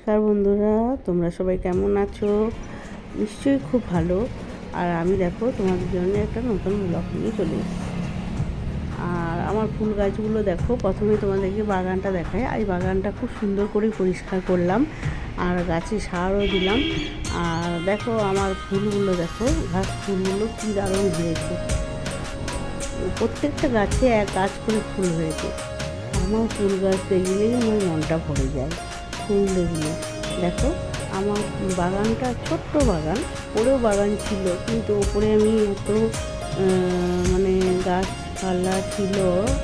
নমস্কার বন্ধুরা, তোমরা সবাই কেমন আছো? নিশ্চয়ই খুব ভালো। আর আমি দেখো তোমাদের জন্য একটা নতুন ব্লগ নিয়ে চলে এসেছি। আর আমার ফুল গাছগুলো দেখো, প্রথমে তোমাদেরকে বাগানটা দেখাই। এই বাগানটা খুব সুন্দর করে পরিষ্কার করলাম আর গাছে সারও দিলাম। আর দেখো আমার ফুলগুলো, দেখো ঘাস ফুলগুলো কী দারুণ হয়েছে। প্রত্যেকটা গাছে এক গাছ করে ফুল হয়েছে। আমার ফুল গাছ দেখলেই আমার মনটা ভরে যায়। ফুল দেখলে দেখো, আমার বাগানটা ছোট্ট বাগান, ওপরেও বাগান ছিল, কিন্তু ওপরে আমি এত মানে গাছপালা ছিল,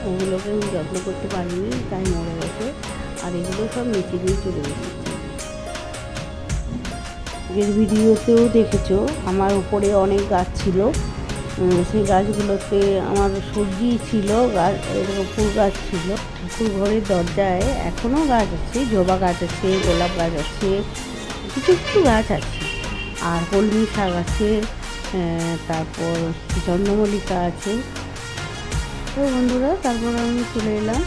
ওগুলোকে আমি যত্ন করতে পারিনি, তাই মরে গেছে। আর এগুলো সব নিচে দিয়ে চলে এসেছে। এর ভিডিওতেও দেখেছো আমার উপরে অনেক গাছ ছিল। সেই গাছগুলোতে আমার সবজি ছিল, গাছ এরকম ফুল গাছ ছিল। ঠাকুর ঘরের দরজায় এখনও গাছ আছে, জবা গাছ আছে, গোলাপ গাছ আছে, কিছু কিছু গাছ আছে। আর কলমি শাক আছে, তারপর চন্দ্রমল্লিকা আছে। তো বন্ধুরা, তারপর আমি চলে এলাম,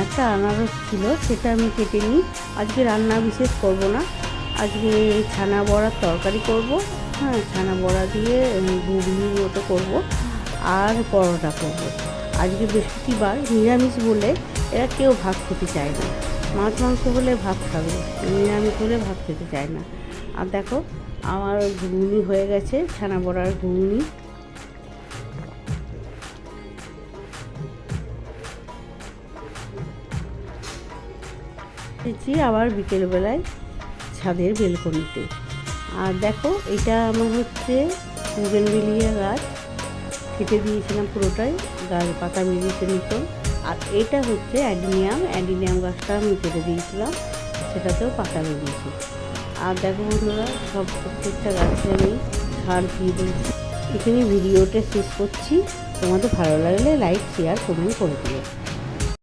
একটা আনারস ছিল, সেটা আমি কেটে নিই। আজকে রান্না বিশেষ করব না, আজকে ছানা বড়ার তরকারি করব। হ্যাঁ, ছানা বড়া দিয়ে ঘুগনির মতো করব আর পরোটা করব। আজকে বৃহস্পতিবার, নিরামিষ বলে এরা কেউ ভাত খেতে চায় না। মাছ মাংস হলে ভাত খাবে, নিরামিষ হলে ভাত খেতে চায় না। আর দেখো আমার ঘুগনি হয়ে গেছে, ছানা বড়ার ঘুগনি। আবার বিকেলবেলায় ছাদের বেলকনিতে। আর দেখো, এটা আমার হচ্ছে বুগেনভিলিয়া গাছ, কেটে দিয়েছিলাম পুরোটাই, গাছ পাতা বেরিয়েছে নতুন। আর এটা হচ্ছে অ্যাডিনিয়াম গাছটা আমি কেটে দিয়েছিলাম, সেটাতেও পাতা বেরিয়েছে। আর দেখো বন্ধুরা, সব প্রত্যেকটা গাছে আমি সার দিয়ে দিয়েছি। এখানে ভিডিওটা শেষ করছি। তোমাদের ভালো লাগলে লাইক, শেয়ার, কমেন্ট করে দিও।